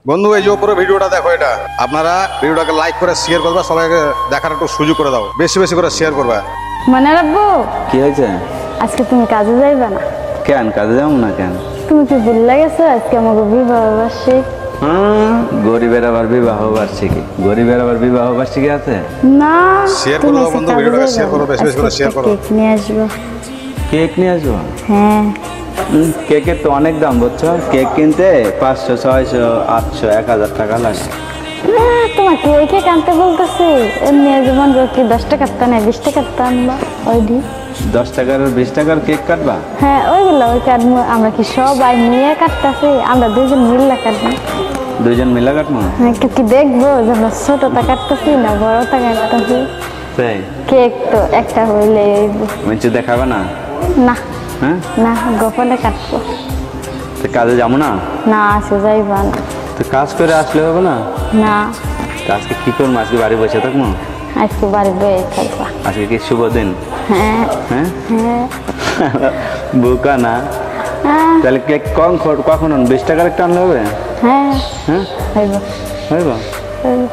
বন্ধু এই যে পুরো ভিডিওটা দেখো, এটা আপনারা ভিডিওটাকে লাইক করে শেয়ার করবা, সবাইকে দেখার একটু সুযোগ করে দাও, বেশি বেশি করে শেয়ার করবা। মনে রাখবো। কি হয়েছে? আজকে তুমি কাজে যাইবা না? কেন কাজে যাবো না কেন? তুমি কি ভুল গেছো আজকে আমাকে বিবাহ বার্ষিক? গরিবের আবার বিবাহ বার্ষিকী? গরিবের আবার বিবাহ বার্ষিকী আছে? না, শেয়ার করে দাও বন্ধু, ভিডিওটাকে শেয়ার করো, বেশি বেশি করে শেয়ার করো। কেক নিয়ে আসবো। কেক নিয়ে আসবো? হ্যাঁ। কেকের তো অনেক দাম বুঝছো, কেক কিনতে 500, 600, 800, 1000 টাকা লাগে। তোমাকে এই কেক আনতে বলতেছি, এমনি যেমন কি 10 টাকার তা নেই, 20 টাকার তা আনবা। ওই দি 10 টাকার 20 টাকার কেক কাটবা? হ্যাঁ ওইগুলো, ওই কাটবো। আমরা কি সবাই নিয়ে কাটতেছি? আমরা দুজন মিলে কাটবো। দুইজন মিলে কাটবো? হ্যাঁ, কি দেখবো যে আমরা ছোটটা কাটতেছি না বড়টা কাটতেছি? তাই? কেক তো একটা হইলে মিঞ্চু দেখাবে না? না হ্যাঁ না, গোপনে কাটবো। তো কাজে যাবো না? না, আসে যাইবা না। তো কাজ করে আসলে হবে না? না, তো আজকে কি করবো? আজকে বাড়ি বসে থাকবো? আজকে বাড়ি বয়ে থাকবা। আজকে কি শুভ দিন? হ্যাঁ হ্যাঁ হ্যাঁ বোকা না? হ্যাঁ তাহলে কেক কখন 20 টাকার একটা আনলে হবে? হ্যাঁ হ্যাঁ হইব হইব। হইব।